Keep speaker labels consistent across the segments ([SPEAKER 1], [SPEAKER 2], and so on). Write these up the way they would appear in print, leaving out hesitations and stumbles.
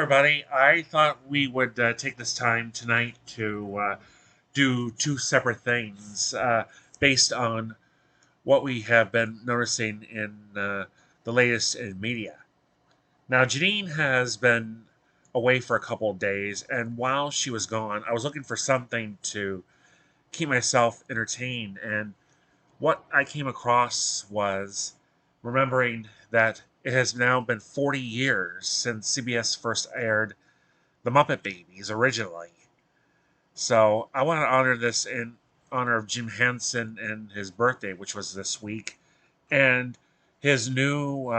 [SPEAKER 1] Everybody. I thought we would take this time tonight to do two separate things based on what we have been noticing in the latest in media. Now, Janine has been away for a couple of days, and while she was gone, I was looking for something to keep myself entertained. And what I came across was remembering that it has now been 40 years since CBS first aired the Muppet Babies originally. So I want to honor this in honor of Jim Henson and his birthday, which was this week, and his new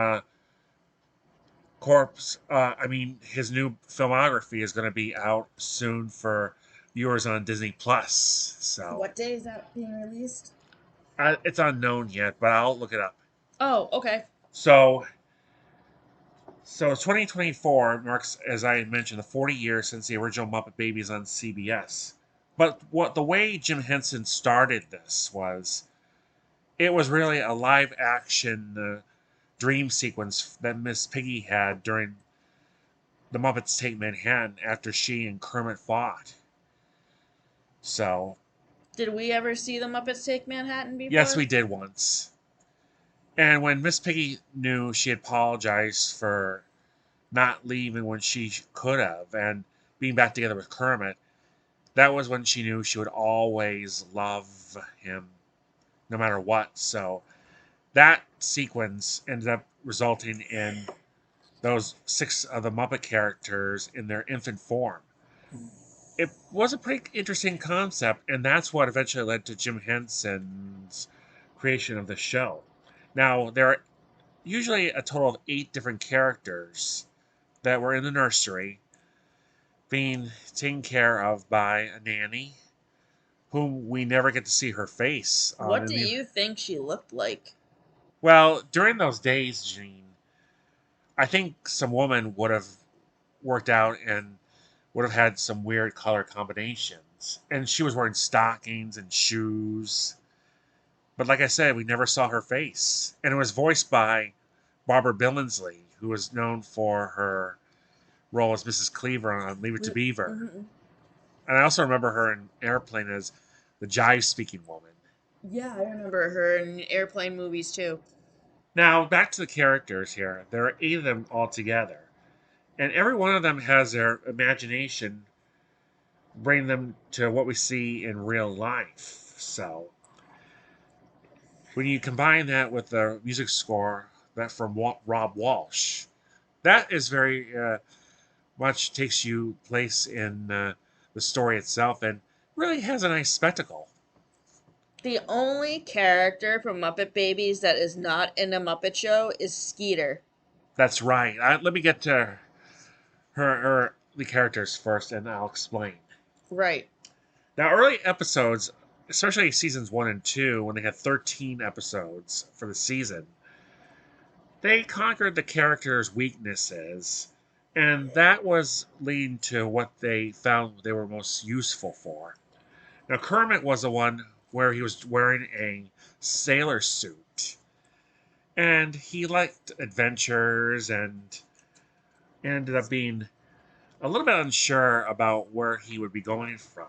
[SPEAKER 1] his new filmography is going to be out soon for viewers on Disney Plus. So
[SPEAKER 2] What day is that being released?
[SPEAKER 1] it's unknown yet, but I'll look it up.
[SPEAKER 2] Oh, okay.
[SPEAKER 1] So, so 2024 marks, as I mentioned, the 40 years since the original Muppet Babies on CBS. But what the way Jim Henson started this was it was really a live action dream sequence that Miss Piggy had during the Muppets Take Manhattan after she and Kermit fought. So,
[SPEAKER 2] Did we ever see the Muppets Take Manhattan
[SPEAKER 1] yes,
[SPEAKER 2] before?
[SPEAKER 1] we did once. And when Miss Piggy knew she had apologized for not leaving when she could have and being back together with Kermit, that was when she knew she would always love him no matter what. So that sequence ended up resulting in those six of the Muppet characters in their infant form. It was a pretty interesting concept, and that's what eventually led to Jim Henson's creation of the show. Now, there are usually a total of 8 different characters that were in the nursery being taken care of by a nanny whom we never get to see her face on
[SPEAKER 2] What
[SPEAKER 1] in
[SPEAKER 2] do
[SPEAKER 1] the.
[SPEAKER 2] you think she looked like?
[SPEAKER 1] Well, during those days, Gene, I think some woman would have worked out and would have had some weird color combinations. And she was wearing stockings and shoes. But like I said, we never saw her face. And it was voiced by Barbara Billingsley, who was known for her role as Mrs. Cleaver on Leave It to Beaver.
[SPEAKER 2] Mm-hmm.
[SPEAKER 1] And I also remember her in Airplane as the jive speaking woman.
[SPEAKER 2] Yeah, I remember her in airplane movies too.
[SPEAKER 1] Now, back to the characters here. There are 8 of them altogether. And every one of them has their imagination bring them to what we see in real life. So when you combine that with the music score that from Rob Walsh, that is very much takes you place in the story itself and really has a nice spectacle.
[SPEAKER 2] The only character from Muppet Babies that is not in a Muppet Show is Skeeter.
[SPEAKER 1] That's right. Let me get to her the characters first, and I'll explain.
[SPEAKER 2] Right.
[SPEAKER 1] Now, early episodes, especially seasons 1 and 2, when they had 13 episodes for the season, they conquered the characters' weaknesses, and that was leading to what they found they were most useful for. Now, Kermit was the one where he was wearing a sailor suit, and he liked adventures and ended up being a little bit unsure about where he would be going from.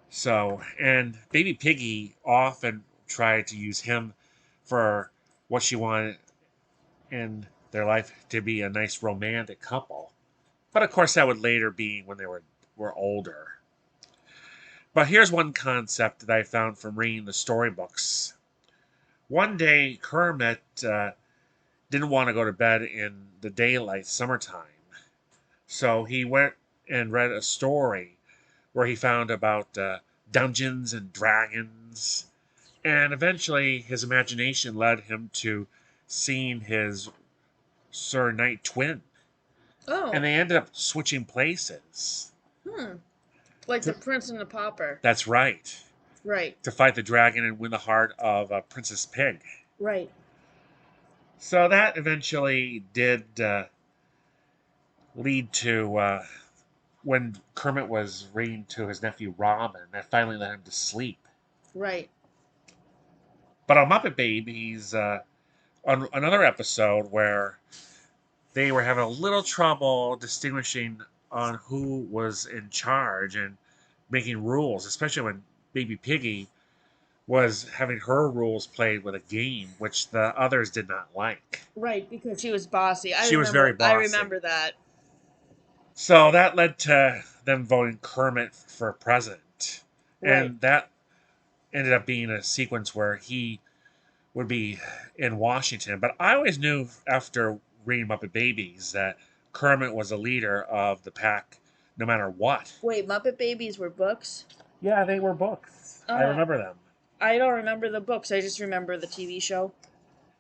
[SPEAKER 1] So, and Baby Piggy often tried to use him for what she wanted in their life to be a nice romantic couple. But of course, that would later be when they were older. But here's one concept that I found from reading the storybooks. One day, Kermit didn't want to go to bed in the daylight summertime. So he went and read a story where he found about dungeons and dragons. And eventually, his imagination led him to seeing his Sir Knight twin. And
[SPEAKER 2] Oh.
[SPEAKER 1] they ended up switching places.
[SPEAKER 2] Hmm. Like the Prince and the Pauper.
[SPEAKER 1] That's right.
[SPEAKER 2] Right.
[SPEAKER 1] To fight the dragon and win the heart of Princess Pig.
[SPEAKER 2] Right.
[SPEAKER 1] So that eventually did lead to when Kermit was reading to his nephew Robin, that finally led him to sleep.
[SPEAKER 2] Right.
[SPEAKER 1] But on Muppet Babies, on another episode where they were having a little trouble distinguishing on who was in charge and making rules, especially when Baby Piggy was having her rules played with a game, which the others did not like.
[SPEAKER 2] Right, because she was bossy. I
[SPEAKER 1] She was very
[SPEAKER 2] remember. I
[SPEAKER 1] bossy.
[SPEAKER 2] remember that.
[SPEAKER 1] So that led to them voting Kermit for president.
[SPEAKER 2] Right.
[SPEAKER 1] And that ended up being a sequence where he would be in Washington. But I always knew after reading Muppet Babies that Kermit was the leader of the pack no matter what.
[SPEAKER 2] Wait, Muppet Babies were books?
[SPEAKER 1] Yeah, they were books. I
[SPEAKER 2] Oh,
[SPEAKER 1] remember them.
[SPEAKER 2] I don't remember the books. I just remember the TV show.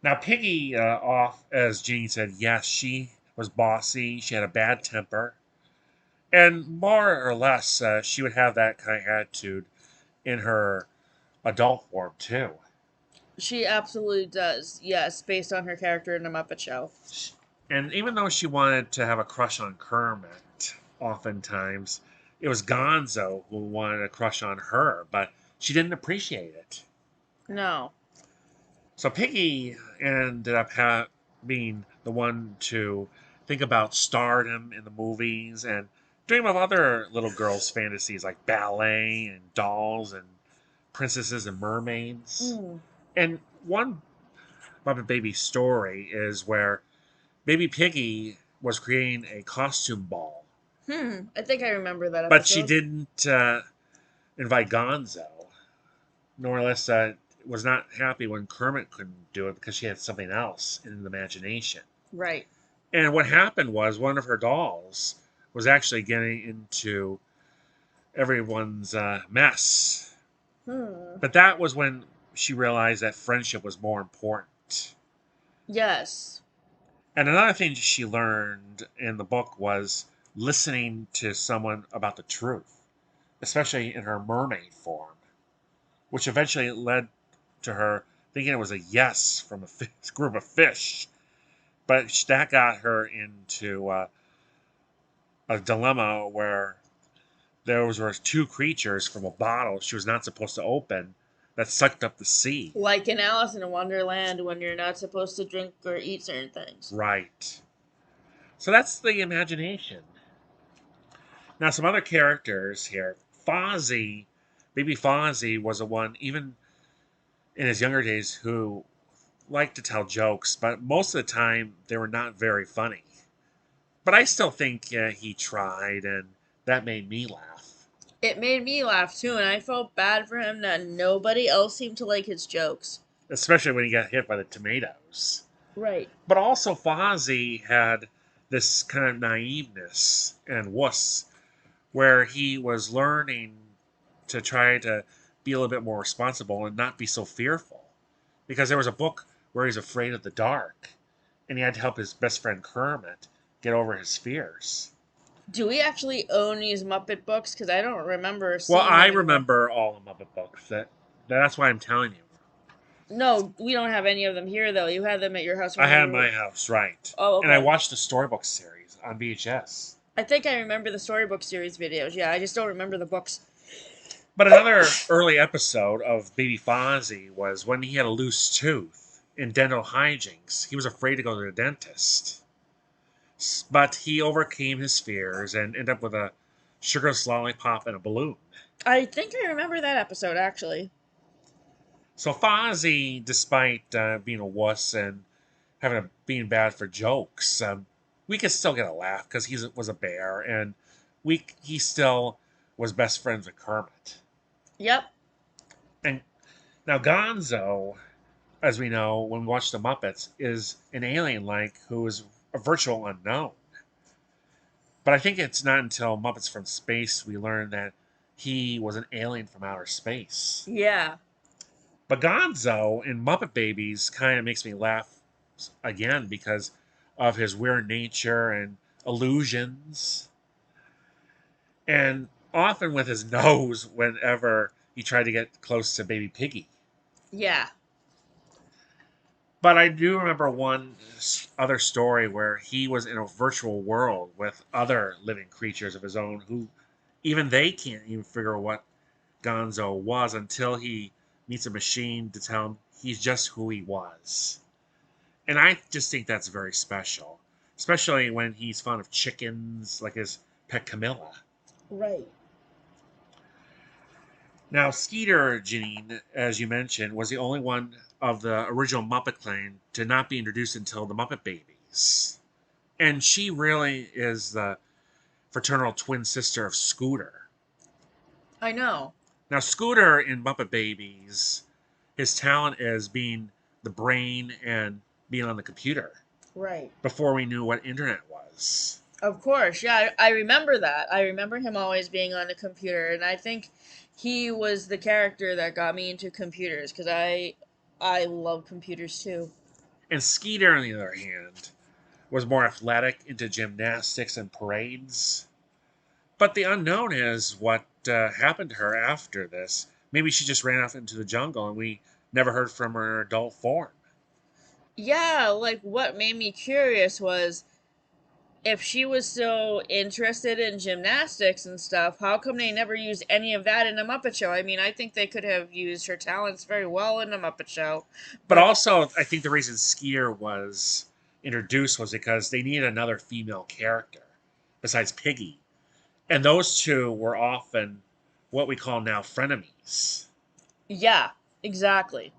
[SPEAKER 1] Now, Piggy, off, as Jeannie said, yes, she was bossy. She had a bad temper. And more or less, she would have that kind of attitude in her adult form, too.
[SPEAKER 2] She absolutely does. Yes, based on her character in the Muppet Show.
[SPEAKER 1] And even though she wanted to have a crush on Kermit, oftentimes, it was Gonzo who wanted a crush on her, but she didn't appreciate it.
[SPEAKER 2] No.
[SPEAKER 1] So Piggy ended up being the one to think about stardom in the movies and dream of other little girls' fantasies like ballet and dolls and princesses and mermaids.
[SPEAKER 2] Mm.
[SPEAKER 1] And one Muppet Baby story is where Baby Piggy was creating a costume ball,
[SPEAKER 2] I think I remember that
[SPEAKER 1] but she
[SPEAKER 2] episode.
[SPEAKER 1] didn't invite Gonzo, nor less was not happy when Kermit couldn't do it because she had something else in the imagination.
[SPEAKER 2] Right.
[SPEAKER 1] And what happened was one of her dolls was actually getting into everyone's mess.
[SPEAKER 2] Hmm.
[SPEAKER 1] But that was when she realized that friendship was more important.
[SPEAKER 2] Yes.
[SPEAKER 1] And another thing she learned in the book was listening to someone about the truth, especially in her mermaid form, which eventually led to her thinking it was a yes from a group of fish. But that got her into a dilemma where there were two creatures from a bottle she was not supposed to open that sucked up the sea.
[SPEAKER 2] Like in Alice in Wonderland when you're not supposed to drink or eat certain things.
[SPEAKER 1] Right. So that's the imagination. Now, some other characters here. Fozzie, baby Fozzie, was the one, even in his younger days, who liked to tell jokes, but most of the time they were not very funny. But I still think he tried, and that made me laugh.
[SPEAKER 2] It made me laugh too, and I felt bad for him that nobody else seemed to like his jokes.
[SPEAKER 1] Especially when he got hit by the tomatoes.
[SPEAKER 2] Right.
[SPEAKER 1] But also, Fozzie had this kind of naiveness and wuss where he was learning to try to be a little bit more responsible and not be so fearful. Because there was a book where he's afraid of the dark, and he had to help his best friend Kermit get over his fears.
[SPEAKER 2] Do we actually own these Muppet books? Because I don't remember
[SPEAKER 1] Well,
[SPEAKER 2] seeing
[SPEAKER 1] I
[SPEAKER 2] them anywhere.
[SPEAKER 1] remember all the Muppet books. That's why I'm telling you.
[SPEAKER 2] No, we don't have any of them here, though. You had them at your house
[SPEAKER 1] I
[SPEAKER 2] when we
[SPEAKER 1] had
[SPEAKER 2] were.
[SPEAKER 1] my house, right.
[SPEAKER 2] Oh,
[SPEAKER 1] And I
[SPEAKER 2] okay.
[SPEAKER 1] watched the storybook series on VHS.
[SPEAKER 2] I think I remember the storybook series videos. Yeah, I just don't remember the books.
[SPEAKER 1] But another early episode of Baby Fozzie was when he had a loose tooth in dental hijinks. He was afraid to go to the dentist. But he overcame his fears and ended up with a sugarless lollipop and a balloon.
[SPEAKER 2] I think I remember that episode, actually.
[SPEAKER 1] So Fozzie, despite being a wuss and being bad for jokes, we could still get a laugh because he was a bear, and he still was best friends with Kermit.
[SPEAKER 2] Yep.
[SPEAKER 1] And now Gonzo, as we know when we watch the Muppets, is an alien like who is a virtual unknown. But I think it's not until Muppets from Space we learn that he was an alien from outer space.
[SPEAKER 2] Yeah.
[SPEAKER 1] But Gonzo in Muppet Babies kind of makes me laugh again because of his weird nature and illusions. And often with his nose whenever he tried to get close to baby Piggy.
[SPEAKER 2] Yeah.
[SPEAKER 1] But I do remember one other story where he was in a virtual world with other living creatures of his own who even they can't even figure what Gonzo was until he meets a machine to tell him he's just who he was. And I just think that's very special. especially when he's fond of chickens, like his pet Camilla.
[SPEAKER 2] Right.
[SPEAKER 1] Now, Skeeter, Janine, as you mentioned, was the only one of the original Muppet clan to not be introduced until the Muppet Babies. And she really is the fraternal twin sister of Scooter.
[SPEAKER 2] I know.
[SPEAKER 1] Now, Scooter in Muppet Babies, his talent is being the brain and being on the computer
[SPEAKER 2] Right.
[SPEAKER 1] before we knew what internet was.
[SPEAKER 2] Of course, yeah, I remember that. I remember him always being on a computer, and I think he was the character that got me into computers because I love computers too.
[SPEAKER 1] And Skeeter, on the other hand, was more athletic, into gymnastics and parades. But the unknown is what happened to her after this. Maybe she just ran off into the jungle and we never heard from her in adult form.
[SPEAKER 2] Yeah, like what made me curious was if she was so interested in gymnastics and stuff, how come they never used any of that in a Muppet Show? I mean, I think they could have used her talents very well in a Muppet Show,
[SPEAKER 1] But
[SPEAKER 2] but
[SPEAKER 1] also, I think the reason Skeeter was introduced was because they needed another female character besides Piggy. And those two were often what we call now frenemies.
[SPEAKER 2] yeah, exactly.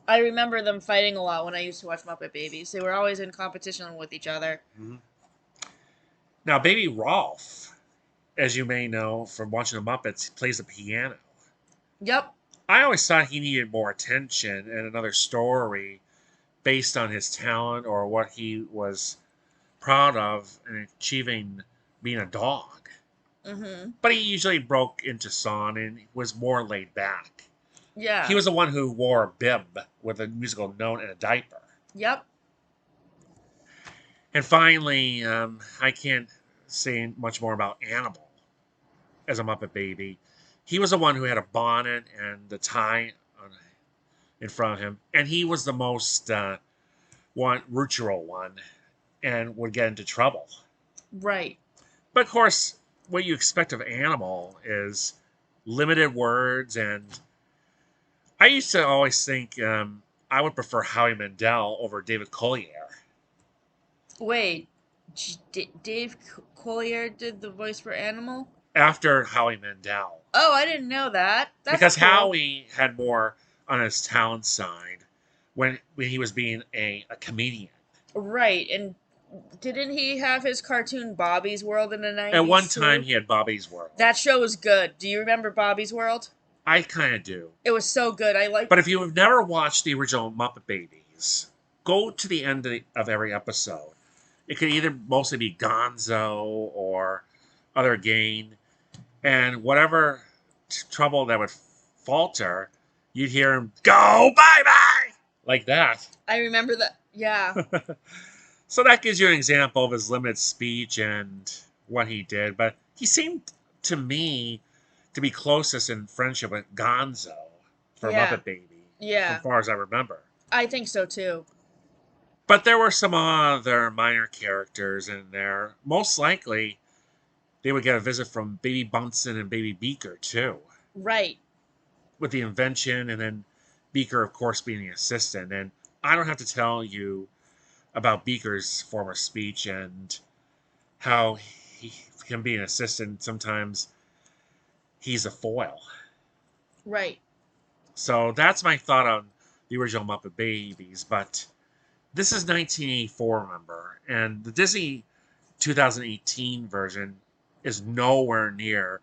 [SPEAKER 2] I remember them fighting a lot when I used to watch Muppet Babies. They were always in competition with each other.
[SPEAKER 1] Mm-hmm. Now, Baby Rolf, as you may know from watching the Muppets, plays the piano.
[SPEAKER 2] Yep.
[SPEAKER 1] I always thought he needed more attention and another story based on his talent or what he was proud of in achieving being a dog.
[SPEAKER 2] Mhm.
[SPEAKER 1] But he usually broke into song and was more laid back. He
[SPEAKER 2] Yeah.
[SPEAKER 1] was the one who wore a bib with a musical note and a diaper.
[SPEAKER 2] Yep.
[SPEAKER 1] And finally, I can't say much more about Animal as a Muppet Baby. He was the one who had a bonnet and the tie in front of him, and he was the most rutural one and would get into trouble.
[SPEAKER 2] Right.
[SPEAKER 1] But of course, what you expect of Animal is limited words, and I used to always think I would prefer Howie Mandel over David Collier.
[SPEAKER 2] Wait. Dave Collier did the voice for Animal?
[SPEAKER 1] After Howie Mandel,
[SPEAKER 2] Oh, I didn't know that. That's
[SPEAKER 1] because
[SPEAKER 2] cool.
[SPEAKER 1] Howie had more on his talent side when he was being a comedian.
[SPEAKER 2] Right. And didn't he have his cartoon Bobby's World in the
[SPEAKER 1] At one
[SPEAKER 2] 90s
[SPEAKER 1] time,
[SPEAKER 2] too?
[SPEAKER 1] he had Bobby's World.
[SPEAKER 2] That show was good. Do you remember Bobby's World?
[SPEAKER 1] I kind of do.
[SPEAKER 2] It was so good. I like.
[SPEAKER 1] But if you have never watched the original Muppet Babies, go to the end of every episode. It could either mostly be Gonzo or other Gain, and whatever trouble that would falter, you'd hear him go bye bye like that.
[SPEAKER 2] I remember that. Yeah.
[SPEAKER 1] So that gives you an example of his limited speech and what he did. But he seemed to me to be closest in friendship with Gonzo for
[SPEAKER 2] Yeah.
[SPEAKER 1] Muppet Baby, from
[SPEAKER 2] Yeah.
[SPEAKER 1] far as I remember.
[SPEAKER 2] I think so too.
[SPEAKER 1] But there were some other minor characters in there. Most likely, they would get a visit from Baby Bunsen and Baby Beaker, too,
[SPEAKER 2] Right.
[SPEAKER 1] with the invention, and then Beaker, of course, being the assistant. And I don't have to tell you about Beaker's form of speech and how he can be an assistant. Sometimes he's a foil.
[SPEAKER 2] Right.
[SPEAKER 1] So that's my thought on the original Muppet Babies. But this is 1984, remember, and the Disney 2018 version is nowhere near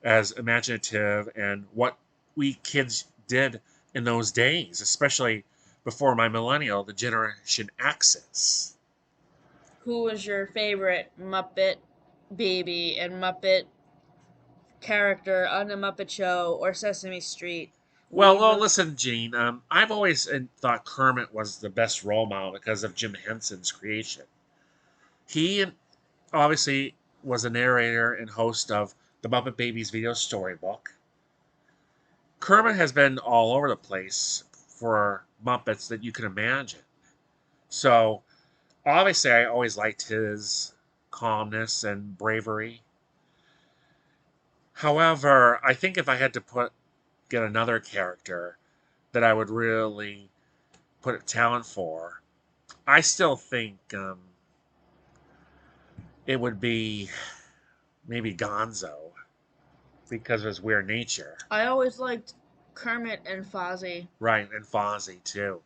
[SPEAKER 1] as imaginative and what we kids did in those days, especially before my millennial, the Generation X's.
[SPEAKER 2] Who was your favorite Muppet baby and Muppet character on the Muppet Show or Sesame Street?
[SPEAKER 1] Well,
[SPEAKER 2] Leave
[SPEAKER 1] well,
[SPEAKER 2] the.
[SPEAKER 1] listen, Gene. I've always thought Kermit was the best role model because of Jim Henson's creation. He obviously was a narrator and host of the Muppet Babies video storybook. Kermit has been all over the place for Muppets that you can imagine. So obviously, I always liked his calmness and bravery. However, I think if I had to get another character that I would really put a talent for, I still think it would be maybe Gonzo because of his weird nature.
[SPEAKER 2] I always liked Kermit and Fozzie.
[SPEAKER 1] Right, and Fozzie too.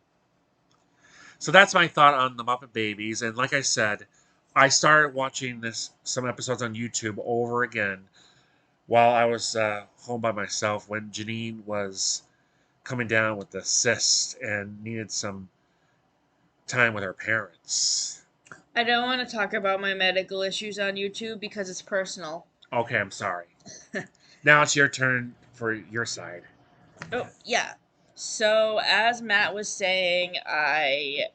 [SPEAKER 1] So that's my thought on the Muppet Babies. And like I said, I started watching this some episodes on YouTube over again while I was home by myself when Janine was coming down with the cyst and needed some time with her parents.
[SPEAKER 2] I don't want to talk about my medical issues on YouTube because it's personal.
[SPEAKER 1] Okay, I'm sorry. Now it's your turn for your side.
[SPEAKER 2] Oh, yeah. So, as Matt was saying, I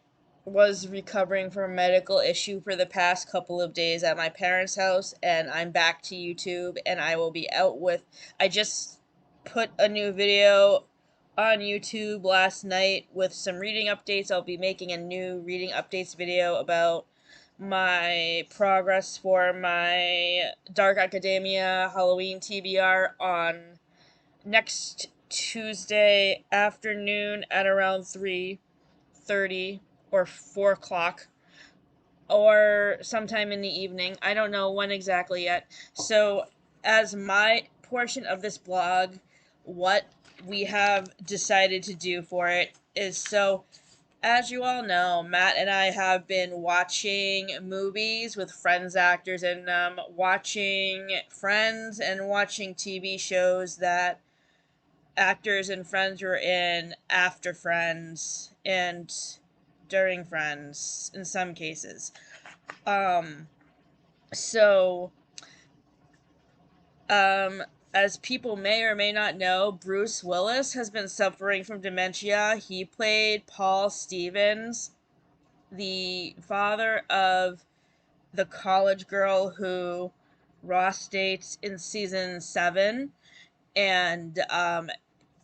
[SPEAKER 2] was recovering from a medical issue for the past couple of days at my parents' house, and I'm back to YouTube, and I will be out with. I just put a new video on YouTube last night with some reading updates. I'll be making a new reading updates video about my progress for my Dark Academia Halloween TBR on next Tuesday afternoon at around 3:30 or 4 o'clock, or sometime in the evening. I don't know when exactly yet. So, as my portion of this blog, what we have decided to do for it is so. As you all know, Matt and I have been watching movies with Friends actors in them, watching Friends, and watching TV shows that actors and Friends were in after Friends and during Friends in some cases. Um, so, um, as people may or may not know, Bruce Willis has been suffering from dementia. He played Paul Stevens, the father of the college girl who Ross dates in season 7. And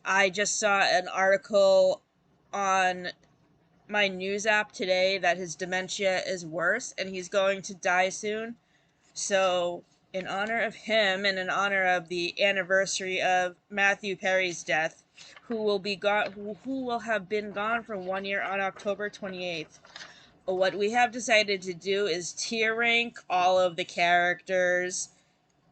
[SPEAKER 2] I just saw an article on my news app today that his dementia is worse and he's going to die soon. So, in honor of him and in honor of the anniversary of Matthew Perry's death, who will have been gone for 1 year on October 28th, what we have decided to do is tier rank all of the characters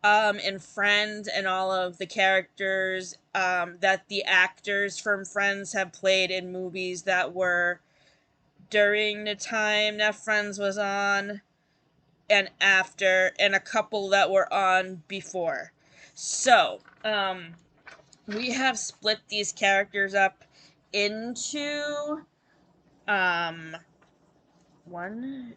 [SPEAKER 2] in Friends and all of the characters that the actors from Friends have played in movies that were during the time that Friends was on and after, and a couple that were on before. So, we have split these characters up into um 5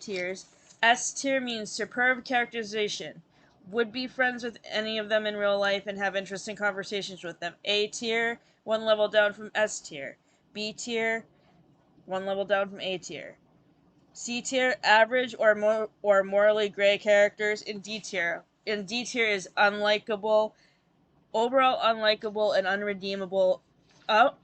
[SPEAKER 2] tiers. S tier means superb characterization. Would be friends with any of them in real life and have interesting conversations with them. A tier, one level down from S tier. B tier, one level down from A tier. C tier, average or morally gray characters. In D tier. In D tier is unlikable, overall unlikable and unredeemable.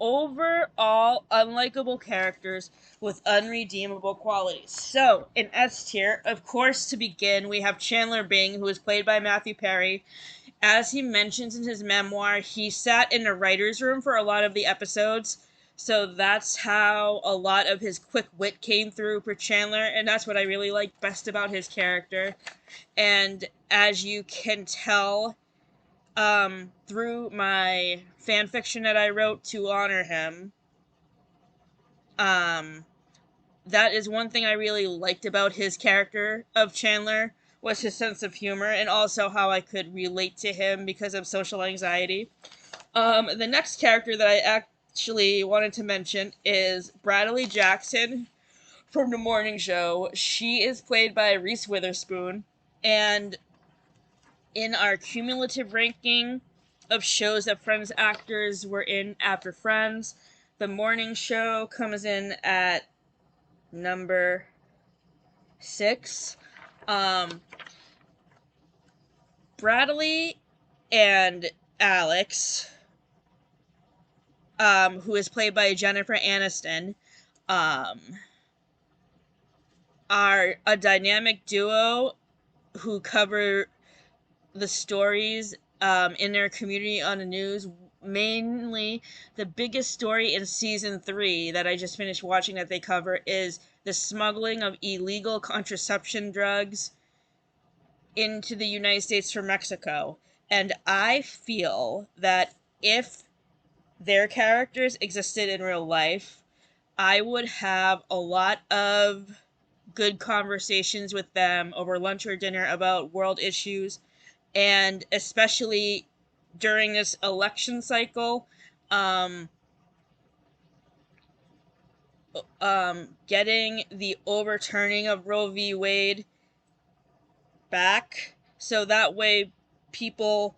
[SPEAKER 2] Overall unlikable characters with unredeemable qualities. So, in S tier, of course, to begin, we have Chandler Bing, who is played by Matthew Perry. As he mentions in his memoir, he sat in a writer's room for a lot of the episodes. So that's how a lot of his quick wit came through for Chandler, and that's what I really like best about his character. And as you can tell, through my fan fiction that I wrote to honor him, um, that is one thing I really liked about his character of Chandler was his sense of humor and also how I could relate to him because of social anxiety. The next character that I actually wanted to mention is Bradley Jackson from The Morning Show. She is played by Reese Witherspoon, and in our cumulative ranking of shows that Friends actors were in after Friends, The Morning Show comes in at number 6. Um, Bradley and Alex, who is played by Jennifer Aniston, um, are a dynamic duo who cover the stories in their community on the news mainly the biggest story in season 3 that I just finished watching that they cover is the smuggling of illegal contraception drugs into the United States from Mexico. And I feel that if their characters existed in real life, I would have a lot of good conversations with them over lunch or dinner about world issues, and especially during this election cycle, um, getting the overturning of Roe v. Wade back, so people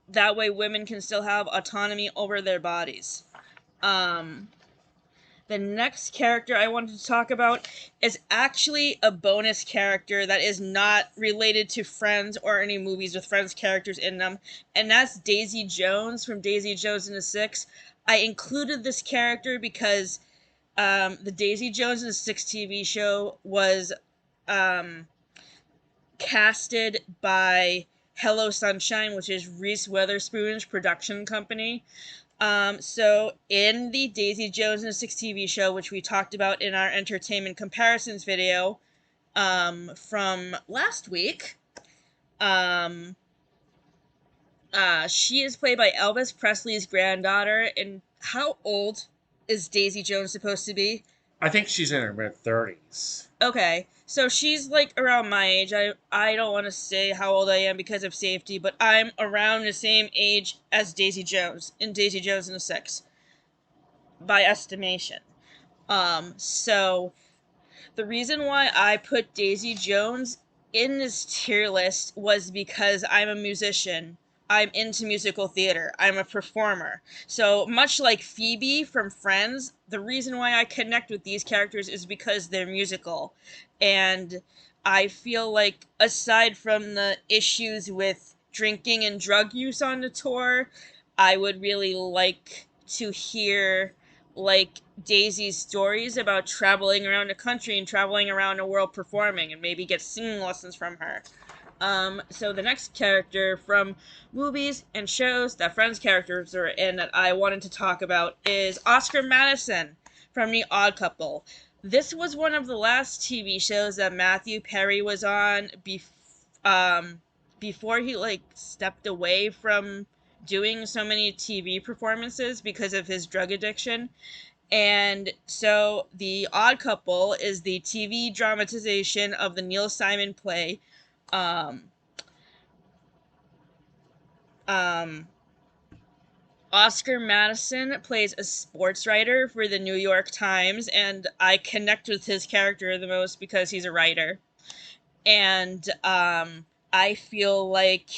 [SPEAKER 2] that way women can still have autonomy over their bodies. Um, the next character I wanted to talk about is actually a bonus character that is not related to Friends or any movies with Friends characters in them, and that's Daisy Jones from Daisy Jones and the Six. I included this character because the Daisy Jones and the Six TV show was um, casted by Hello Sunshine, which is Reese Witherspoon's production company. So in the Daisy Jones and the Six TV show, which we talked about in our entertainment comparisons video from last week, um, she is played by Elvis Presley's granddaughter. And how old is Daisy Jones supposed to be?
[SPEAKER 1] I think she's in her mid-30s.
[SPEAKER 2] Okay, so she's like around my age. I don't want to say how old I am because of safety, but I'm around the same age as Daisy Jones in Daisy Jones and the Six, by estimation. So the reason why I put Daisy Jones in this tier list was because I'm a musician. I'm into musical theater. I'm a performer. So much like Phoebe from Friends, the reason why I connect with these characters is because they're musical. And I feel like aside from the issues with drinking and drug use on the tour, I would really like to hear like Daisy's stories about traveling around the country and traveling around the world performing, and maybe get singing lessons from her. So the next character from movies and shows that Friends characters are in that I wanted to talk about is Oscar Madison from The Odd Couple. This was one of the last TV shows that Matthew Perry was on before he like stepped away from doing so many TV performances because of his drug addiction. And so The Odd Couple is the TV dramatization of the Neil Simon play. Um, um, Oscar Madison plays a sports writer for the New York Times, and I connect with his character the most because he's a writer. And I feel like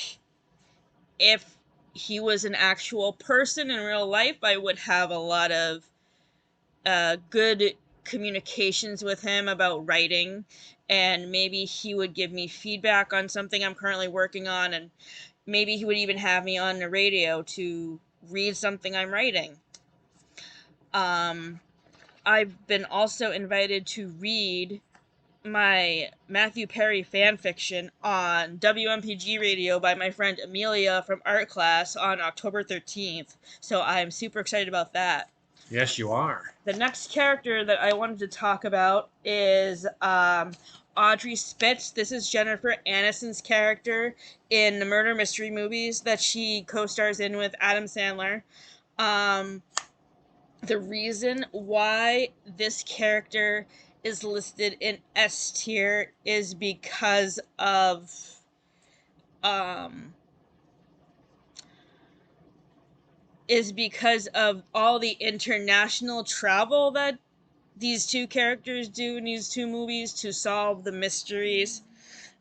[SPEAKER 2] if he was an actual person in real life, I would have a lot of good communications with him about writing, and maybe he would give me feedback on something I'm currently working on, and maybe he would even have me on the radio to read something I'm writing. um I've been also invited to read my Matthew Perry fan fiction on WMPG radio by my friend Amelia from art class on October 13th, so I'm super excited about that.
[SPEAKER 1] Yes, you are.
[SPEAKER 2] The next character that I wanted to talk about is Audrey Spitz. This is Jennifer Aniston's character in the murder mystery movies that she co-stars in with Adam Sandler. Um, the reason why this character is listed in S tier um, is because of all the international travel that these two characters do in these two movies to solve the mysteries.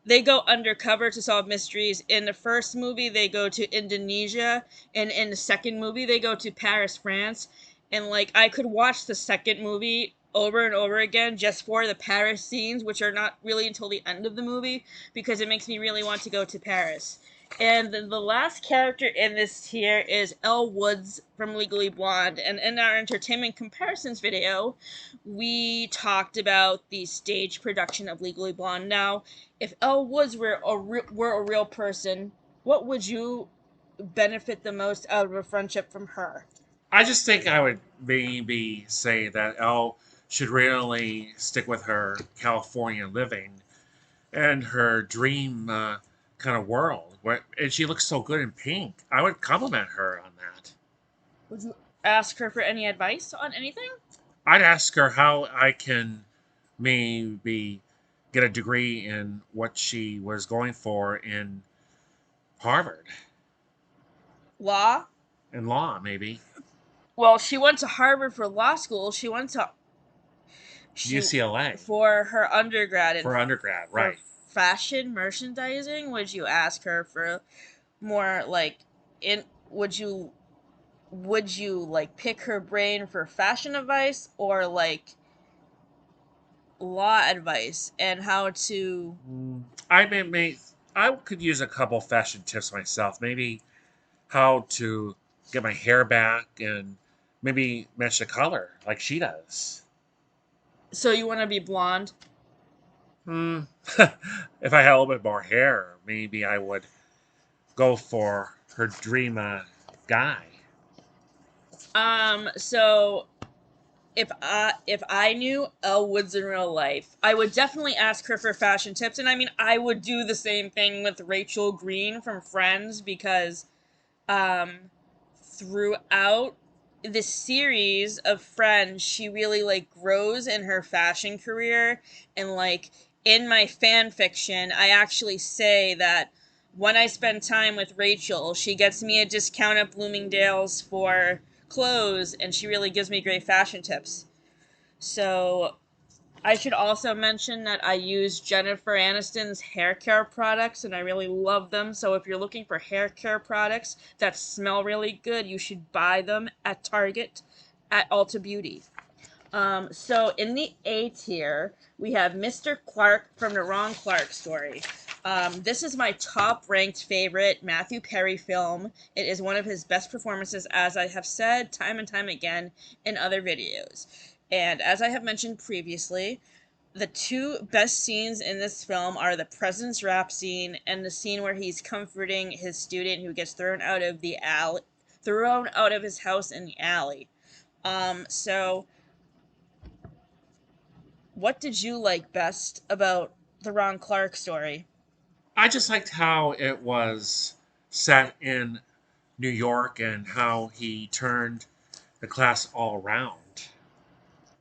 [SPEAKER 2] They go undercover to solve mysteries. In the first movie, they go to Indonesia, and in the second movie, they go to Paris, France. And like, I could watch the second movie over and over again just for the Paris scenes, which are not really until the end of the movie, because it makes me really want to go to Paris. And then the last character in this tier is Elle Woods from Legally Blonde. And in our entertainment comparisons video, we talked about the stage production of Legally Blonde. Now, if Elle Woods were a real person, what would you benefit the most out of a friendship from her?
[SPEAKER 1] I just think I would maybe say that Elle should really stick with her California living and her dream kind of world. And she looks so good in pink. I would compliment her on that.
[SPEAKER 2] Would you ask her for any advice on anything?
[SPEAKER 1] I'd ask her how I can maybe get a degree in what she was going for in Harvard,
[SPEAKER 2] Law?
[SPEAKER 1] in law, maybe.
[SPEAKER 2] Well, she went to Harvard for law school. She went to she
[SPEAKER 1] UCLA
[SPEAKER 2] for her undergrad and
[SPEAKER 1] for undergrad,
[SPEAKER 2] for
[SPEAKER 1] right.
[SPEAKER 2] fashion merchandising. Would you ask her for more like in would you like pick her brain for fashion advice or like law advice and how to.
[SPEAKER 1] I may I could use a couple fashion tips myself. Maybe how to get my hair back and maybe match the color like she does.
[SPEAKER 2] So you want to be blonde?
[SPEAKER 1] Hmm. If I had a little bit more hair, maybe I would go for her dream guy.
[SPEAKER 2] So if I knew Elle Woods in real life, I would definitely ask her for fashion tips. And I mean, I would do the same thing with Rachel Green from Friends because um throughout the series of Friends, she really like grows in her fashion career. And like in my fan fiction, I actually say that when I spend time with Rachel, she gets me a discount at Bloomingdale's for clothes, and she really gives me great fashion tips. So I should also mention that I use Jennifer Aniston's hair care products and I really love them. So if you're looking for hair care products that smell really good, you should buy them at Target at Ulta Beauty. So in the A tier, we have Mr. Clark from the Ron Clark story. This is my top ranked favorite Matthew Perry film. It is one of his best performances, as I have said time and time again in other videos. And as I have mentioned previously, the two best scenes in this film are the President's Rap scene and the scene where he's comforting his student who gets thrown out of his house in the alley. So what did you like best about the Ron Clark story?
[SPEAKER 1] I just liked how it was set in New York and how he turned the class all around.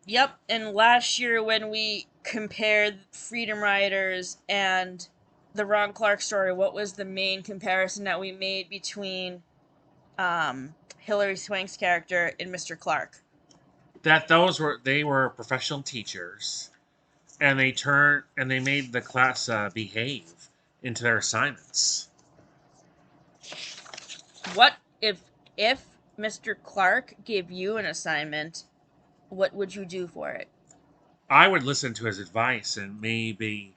[SPEAKER 2] Yep, and last year when we compared Freedom Riders and the Ron Clark story, what was the main comparison that we made between Hilary Swank's character and Mr. Clark?
[SPEAKER 1] That those were they were professional teachers and they made the class behave into their assignments.
[SPEAKER 2] What if Mr. Clark gave you an assignment, what would you do for it?
[SPEAKER 1] I would listen to his advice and maybe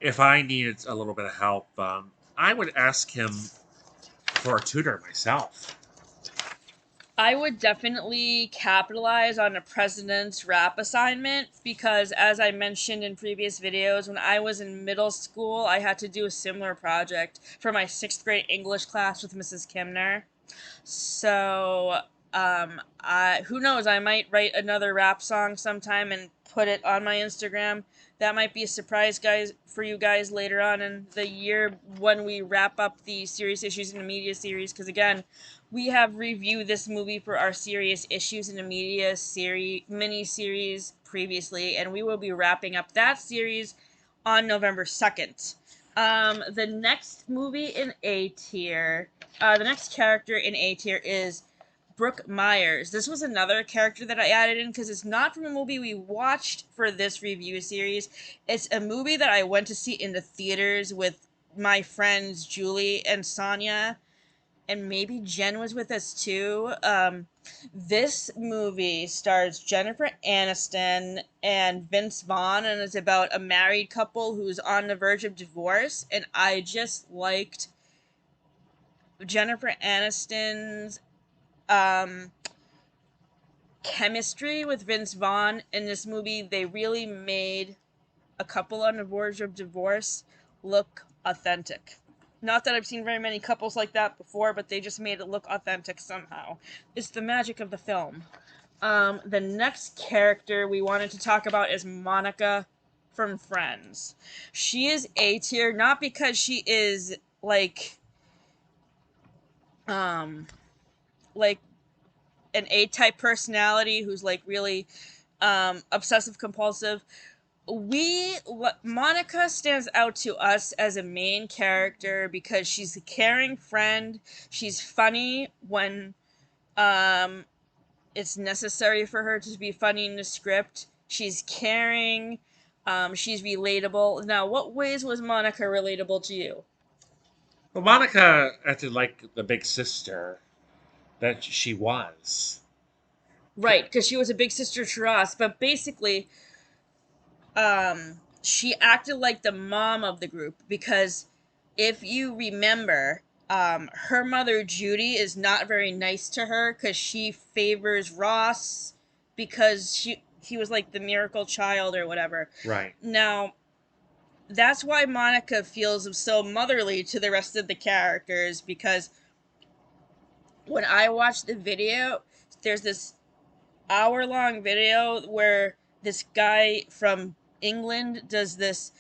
[SPEAKER 1] if I needed a little bit of help, I would ask him for a tutor myself.
[SPEAKER 2] I would definitely capitalize on the president's rap assignment because, as I mentioned in previous videos, when I was in middle school, I had to do a similar project for my sixth grade English class with Mrs. Kimner. So, I who knows? I might write another rap song sometime and put it on my Instagram. That might be a surprise, guys, for you guys later on in the year when we wrap up the serious issues in the media series. Because again, we have reviewed this movie for our serious issues in the media series mini series previously, and we will be wrapping up that series on November 2nd. The next movie in A tier, the next character in A tier is Brooke Myers. This was another character that I added in because it's not from a movie we watched for this review series. It's a movie that I went to see in the theaters with my friends Julie and Sonia, and maybe Jen was with us too. This movie stars Jennifer Aniston and Vince Vaughn, and it's about a married couple who's on the verge of divorce. And I just liked Jennifer Aniston's um, chemistry with Vince Vaughn in this movie. They really made a couple on the verge of divorce look authentic. Not that I've seen very many couples like that before, but they just made it look authentic somehow. It's the magic of the film. The next character we wanted to talk about is Monica from Friends. She is A tier, not because she is um like an A type personality who's like really obsessive compulsive. Monica stands out to us as a main character because she's a caring friend. She's funny when um it's necessary for her to be funny in the script. She's caring. She's relatable. Now, what ways was Monica relatable to you?
[SPEAKER 1] Well, Monica acted like the big sister that she was.
[SPEAKER 2] Right, because she was a big sister to us, but basically, she acted like the mom of the group because if you remember, her mother Judy is not very nice to her because she favors Ross because he was like the miracle child or whatever.
[SPEAKER 1] Right.
[SPEAKER 2] Now, that's why Monica feels so motherly to the rest of the characters because when I watched the video, there's this hour-long video where this guy from England does this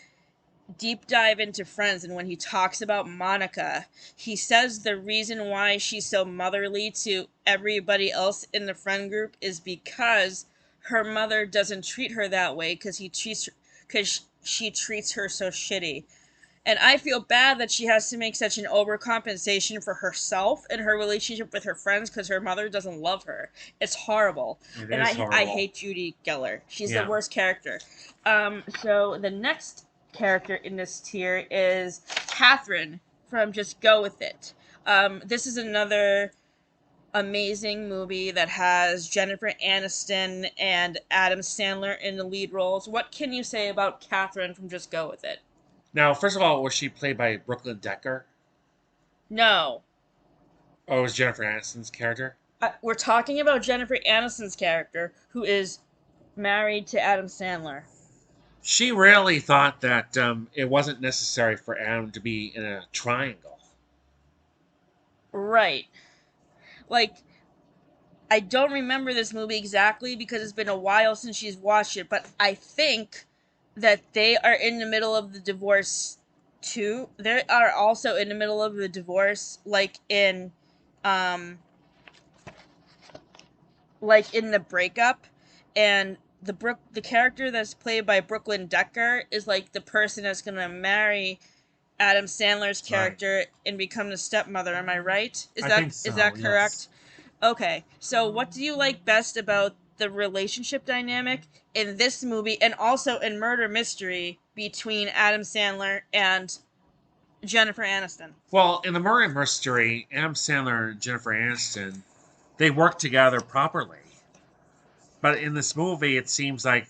[SPEAKER 2] deep dive into Friends, and when he talks about Monica, he says the reason why she's so motherly to everybody else in the friend group is because her mother doesn't treat her that way because she treats her so shitty. And I feel bad that she has to make such an overcompensation for herself and her relationship with her friends because her mother doesn't love her. It's horrible.
[SPEAKER 1] It
[SPEAKER 2] And
[SPEAKER 1] is
[SPEAKER 2] I
[SPEAKER 1] horrible.
[SPEAKER 2] hate Judy Geller. She's the
[SPEAKER 1] Yeah.
[SPEAKER 2] worst character. So the next character in this tier is Catherine from Just Go With It. This is another amazing movie that has Jennifer Aniston and Adam Sandler in the lead roles. What can you say about Catherine from Just Go With It?
[SPEAKER 1] Now, first of all, was she played by Brooklyn Decker?
[SPEAKER 2] No.
[SPEAKER 1] Oh, it was Jennifer Aniston's character?
[SPEAKER 2] We're talking about Jennifer Aniston's character, who is married to Adam Sandler.
[SPEAKER 1] She really thought that it wasn't necessary for Adam to be in a triangle.
[SPEAKER 2] Right. Like, I don't remember this movie exactly because it's been a while since she's watched it, but I think that they are in the middle of the divorce too. They are also in the middle of the divorce, um, like in the breakup, and the character that's played by Brooklyn Decker is like the person that's gonna marry Adam Sandler's
[SPEAKER 1] Right.
[SPEAKER 2] character and become the stepmother. Am I right?
[SPEAKER 1] I think
[SPEAKER 2] Is
[SPEAKER 1] so,
[SPEAKER 2] that
[SPEAKER 1] yes.
[SPEAKER 2] correct? Okay. So what do you like best about the relationship dynamic in this movie and also in Murder Mystery between Adam Sandler and Jennifer Aniston?
[SPEAKER 1] Well, in the Murray Mystery, Adam Sandler and Jennifer Aniston, they work together properly. But in this movie, it seems like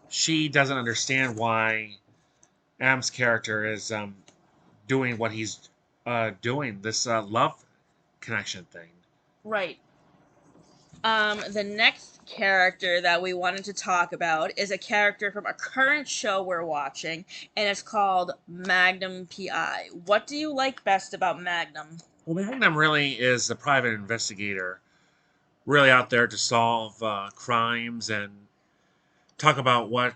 [SPEAKER 1] she doesn't understand why Adam's character is doing what he's doing, this love connection thing.
[SPEAKER 2] Right. The next character that we wanted to talk about is a character from a current show we're watching, and it's called Magnum PI. What do you like best about Magnum?
[SPEAKER 1] Well, Magnum really is the private investigator, really out there to solve crimes and talk about what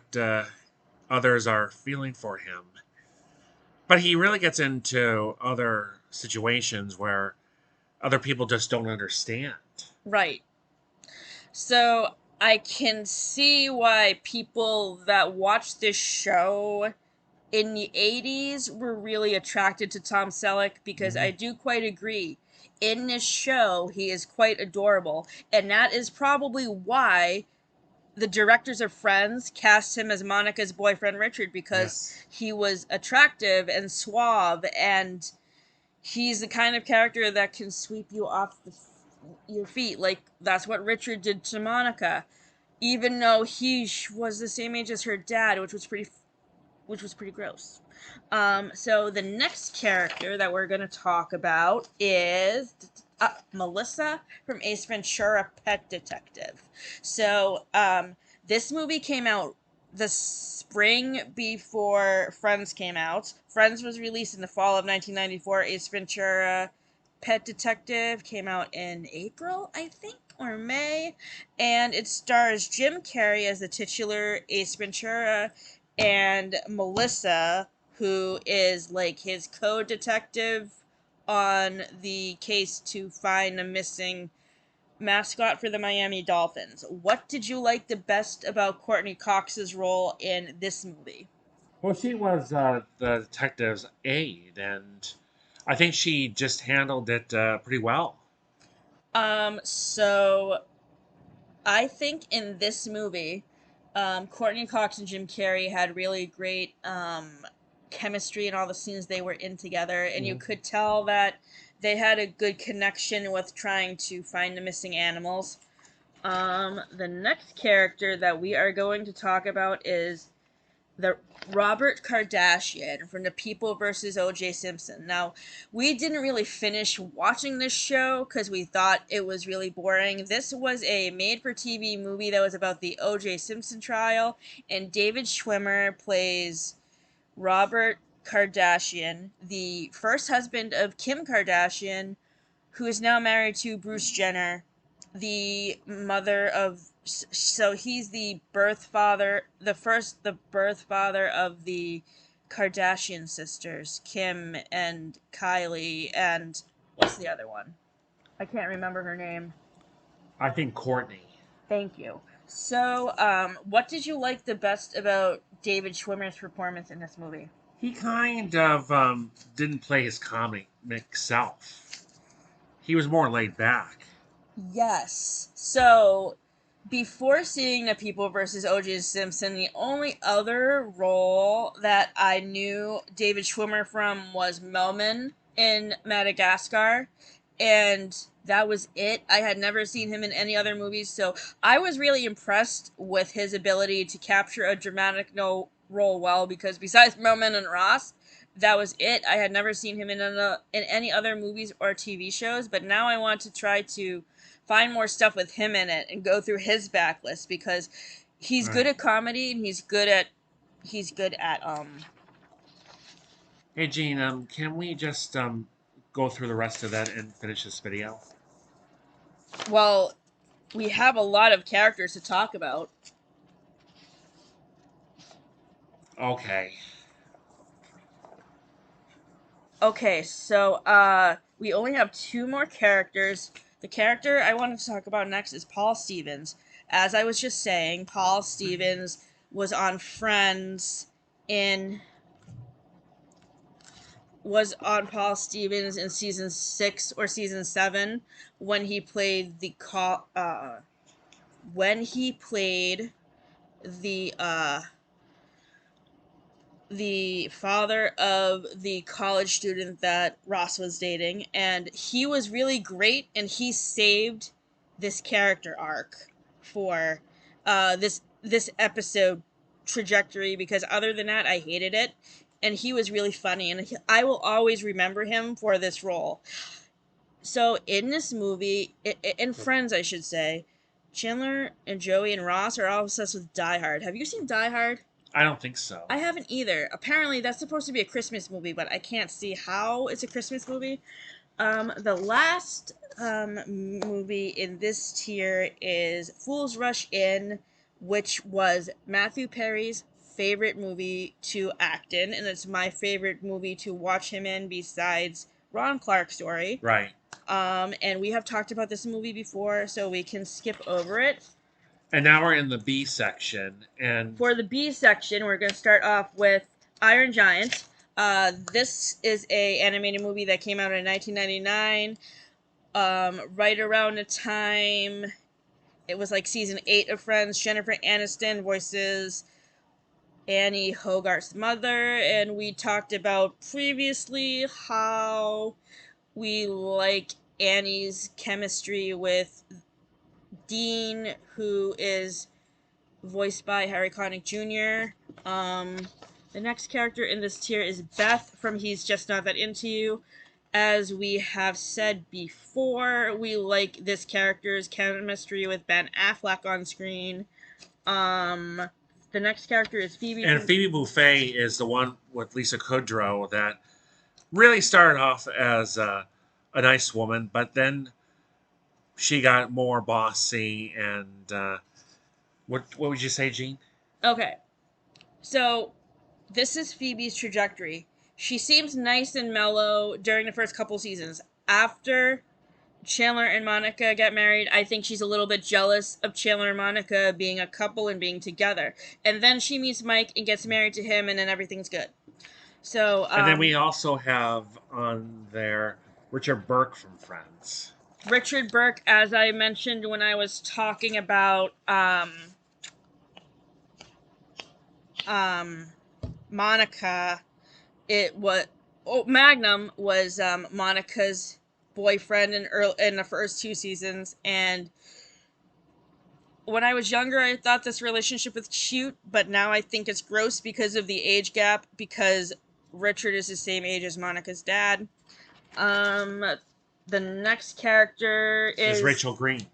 [SPEAKER 1] others are feeling for him. But he really gets into other situations where other people just don't understand.
[SPEAKER 2] Right. So I can see why people that watched this show in the 80s were really attracted to Tom Selleck because
[SPEAKER 1] Mm-hmm.
[SPEAKER 2] I do quite agree. In this show, he is quite adorable, and that is probably why the directors of Friends cast him as Monica's boyfriend Richard because
[SPEAKER 1] Yes.
[SPEAKER 2] he was attractive and suave, and he's the kind of character that can sweep you off your feet. Like that's what Richard did to Monica, even though he was the same age as her dad, which was pretty gross. So the next character that we're gonna talk about is Melissa from Ace Ventura: Pet Detective. So this movie came out the spring before Friends came out. Friends was released in the fall of 1994. Ace Ventura Pet Detective came out in April, I think, or May. And it stars Jim Carrey as the titular Ace Ventura and Melissa, who is like his co detective on the case to find a missing mascot for the Miami Dolphins. What did you like the best about Courtney Cox's role in this movie?
[SPEAKER 1] Well, she was the detective's aide, and I think she just handled it pretty well.
[SPEAKER 2] So I think in this movie, Courtney Cox and Jim Carrey had really great chemistry in all the scenes they were in together, and you
[SPEAKER 1] Mhm.
[SPEAKER 2] could tell that they had a good connection with trying to find the missing animals. The next character that we are going to talk about is the Robert Kardashian from The People versus O.J. Simpson. Now, we didn't really finish watching this show because we thought it was really boring. This was a made-for-TV movie that was about the O.J. Simpson trial, and David Schwimmer plays Robert Kardashian, the first husband of Kim Kardashian, who is now married to Bruce Jenner, the mother of. So he's the birth father, the birth father of the Kardashian sisters, Kim and Kylie, and what's the other one? I can't remember her name.
[SPEAKER 1] I think Courtney.
[SPEAKER 2] Thank you. So, what did you like the best about David Schwimmer's performance in this movie?
[SPEAKER 1] He kind of didn't play his comic self. He was more laid back.
[SPEAKER 2] Yes. So before seeing The People versus O.J. Simpson, the only other role that I knew David Schwimmer from was Melman in Madagascar, and that was it. I had never seen him in any other movies, so I was really impressed with his ability to capture a dramatic no role well. Because besides Melman and Ross, that was it. I had never seen him in any other movies or TV shows, but now I want to try to find more stuff with him in it and go through his backlist because he's good
[SPEAKER 1] Right.
[SPEAKER 2] at comedy and he's good at.
[SPEAKER 1] Hey, Gene, can we just go through the rest of that and finish this video?
[SPEAKER 2] Well, we have a lot of characters to talk about.
[SPEAKER 1] Okay.
[SPEAKER 2] Okay, so we only have two more characters. The character I wanted to talk about next is Paul Stevens. As I was just saying, Paul Stevens was on Friends in was on Paul Stevens in season 6 or season 7 when he played when he played the the father of the college student that Ross was dating, and he was really great, and he saved this character arc for this episode trajectory, because other than that, I hated it. And he was really funny, and I will always remember him for this role. So in this movie, in Friends, I should say, Chandler and Joey and Ross are all obsessed with Die Hard. Have you seen Die Hard?
[SPEAKER 1] I don't think so.
[SPEAKER 2] I haven't either. Apparently, that's supposed to be a Christmas movie, but I can't see how it's a Christmas movie. The last movie in this tier is Fools Rush In, which was Matthew Perry's favorite movie to act in, and it's my favorite movie to watch him in besides Ron Clark's Story.
[SPEAKER 1] Right.
[SPEAKER 2] And we have talked about this movie before, so we can skip over it.
[SPEAKER 1] And now we're in the B section, and
[SPEAKER 2] For the B section, we're going to start off with Iron Giant. This is a animated movie that came out in 1999, right around the time it was like season 8 of Friends. Jennifer Aniston voices Annie Hogarth's mother, and we talked about previously how we like Annie's chemistry with Dean, who is voiced by Harry Connick Jr. The next character in this tier is Beth from He's Just Not That Into You. As we have said before, we like this character's chemistry with Ben Affleck on screen. Um, The next character is Phoebe.
[SPEAKER 1] And Phoebe Buffay is the one with Lisa Kudrow that really started off as a nice woman, but then she got more bossy. And what would you say, Gene?
[SPEAKER 2] Okay, so this is Phoebe's trajectory. She seems nice and mellow during the first couple seasons. After Chandler and Monica get married, I think she's a little bit jealous of Chandler and Monica being a couple and being together. And then she meets Mike and gets married to him, and then everything's good. So,
[SPEAKER 1] And then we also have on there Richard Burke from Friends.
[SPEAKER 2] Richard Burke, as I mentioned when I was talking about Monica, it was Magnum was Monica's boyfriend in the first two seasons, and when I was younger, I thought this relationship was cute, but now I think it's gross because of the age gap. Because Richard is the same age as Monica's dad. The next character
[SPEAKER 1] Is
[SPEAKER 2] is
[SPEAKER 1] Rachel Green.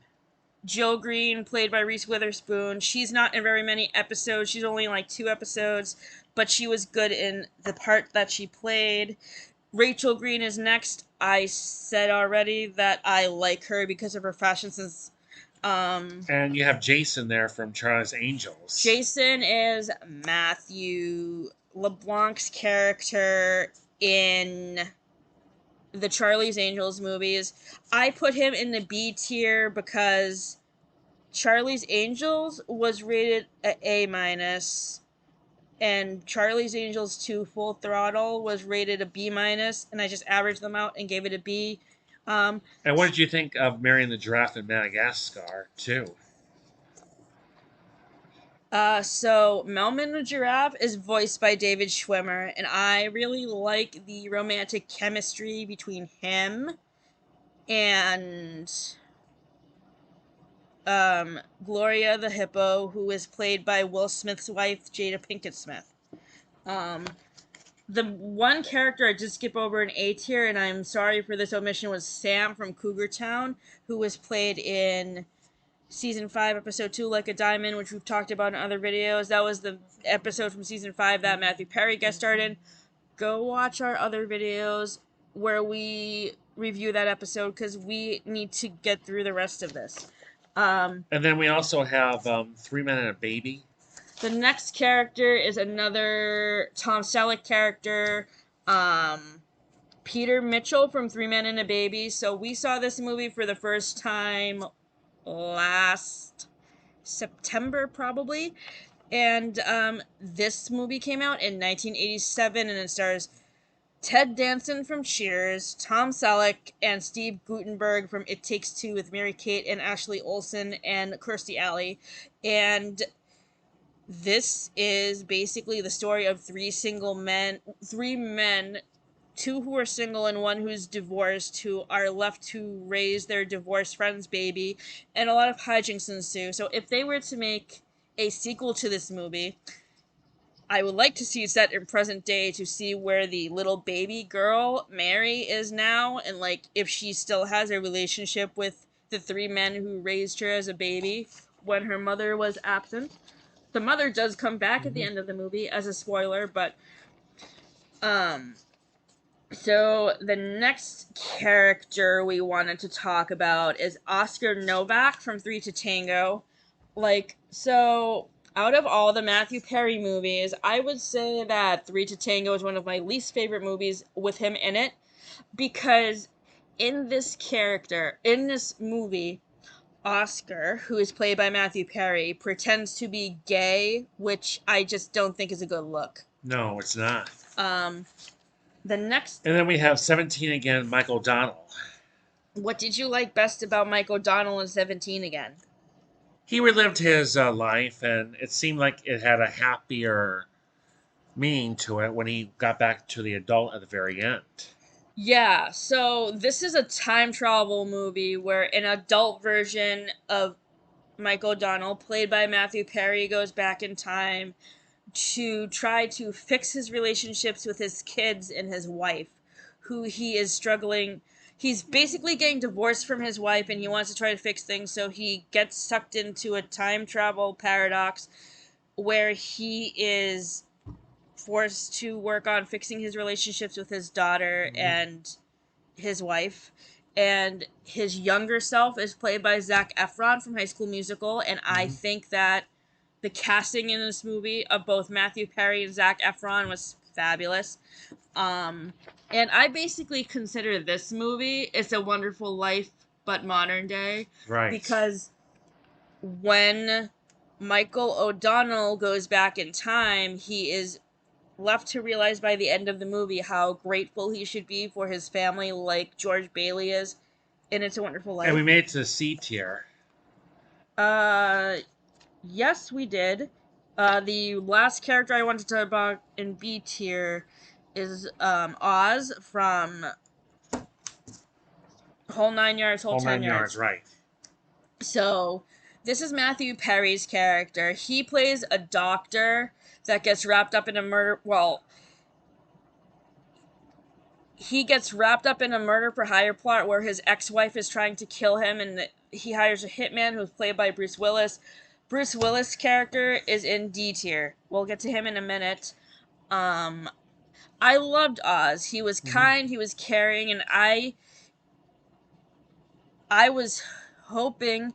[SPEAKER 2] Jill Green, played by Reese Witherspoon. She's not in very many episodes. She's only in like 2 episodes, but she was good in the part that she played. Rachel Green is next. I said already that I like her because of her fashion sense.
[SPEAKER 1] And you have Jason there from Charlie's Angels.
[SPEAKER 2] Jason is Matthew LeBlanc's character in the Charlie's Angels movies. I put him in the B tier because Charlie's Angels was rated a A minus, and Charlie's Angels 2 Full Throttle was rated a B minus, and I just averaged them out and gave it a B.
[SPEAKER 1] And what did you think of Marrying the Giraffe in Madagascar, too?
[SPEAKER 2] So Melman the Giraffe is voiced by David Schwimmer, and I really like the romantic chemistry between him and Gloria the Hippo, who is played by Will Smith's wife, Jada Pinkett Smith. The one character I did skip over in A tier, and I'm sorry for this omission, was Sam from Cougar Town, who was played in Season 5, Episode 2, Like a Diamond, which we've talked about in other videos. That was the episode from Season 5 that Matthew Perry guest starred in. Go watch our other videos where we review that episode, because we need to get through the rest of this.
[SPEAKER 1] And then we also have Three Men and a Baby.
[SPEAKER 2] The next character is another Tom Selleck character, Peter Mitchell from Three Men and a Baby. So we saw this movie for the first time last September, probably. And this movie came out in 1987, and it stars Ted Danson from Cheers, Tom Selleck, and Steve Guttenberg from It Takes Two with Mary-Kate and Ashley Olsen and Kirstie Alley. And this is basically the story of three men, two who are single and one who's divorced, who are left to raise their divorced friend's baby, and a lot of hijinks ensue. So if they were to make a sequel to this movie, I would like to see it set in present day to see where the little baby girl, Mary, is now, and like if she still has a relationship with the three men who raised her as a baby when her mother was absent. The mother does come back at the end of the movie as a spoiler, but so the next character we wanted to talk about is Oscar Novak from Three to Tango. So out of all the Matthew Perry movies, I would say that Three to Tango is one of my least favorite movies with him in it, because in this movie, Oscar, who is played by Matthew Perry, pretends to be gay, which I just don't think is a good look.
[SPEAKER 1] No, it's not.
[SPEAKER 2] The next...
[SPEAKER 1] And then we have 17 again, Mike O'Donnell.
[SPEAKER 2] What did you like best about Mike O'Donnell in 17 again?
[SPEAKER 1] He relived his life, and it seemed like it had a happier meaning to it when he got back to the adult at the very end.
[SPEAKER 2] Yeah, so this is a time travel movie where an adult version of Mike O'Donnell, played by Matthew Perry, goes back in time to try to fix his relationships with his kids and his wife, who he is struggling. He's basically getting divorced from his wife, and he wants to try to fix things, so he gets sucked into a time travel paradox where he is forced to work on fixing his relationships with his daughter
[SPEAKER 1] Mm-hmm.
[SPEAKER 2] and his wife. And his younger self is played by Zac Efron from High School Musical. And I
[SPEAKER 1] Mm-hmm.
[SPEAKER 2] think that the casting in this movie of both Matthew Perry and Zac Efron was fabulous. Um, and I basically consider this movie It's a Wonderful Life, but modern day,
[SPEAKER 1] Right.
[SPEAKER 2] because when Michael O'Donnell goes back in time, he is left to realize by the end of the movie how grateful he should be for his family, like George Bailey is in It's a Wonderful
[SPEAKER 1] And we
[SPEAKER 2] Life.
[SPEAKER 1] made it to the C tier.
[SPEAKER 2] Uh, yes, we did. The last character I wanted to talk about in B tier is Oz from Whole Nine Yards, Whole
[SPEAKER 1] Whole
[SPEAKER 2] Ten
[SPEAKER 1] nine yards,
[SPEAKER 2] Yards.
[SPEAKER 1] right.
[SPEAKER 2] So, this is Matthew Perry's character. He plays a doctor that gets wrapped up in a murder. Well, he gets wrapped up in a murder for hire plot where his ex-wife is trying to kill him, and he hires a hitman who's played by Bruce Willis. Bruce Willis' character is in D tier. We'll get to him in a minute. Um, I loved Oz. He was
[SPEAKER 1] Mm-hmm.
[SPEAKER 2] kind, he was caring, and I was hoping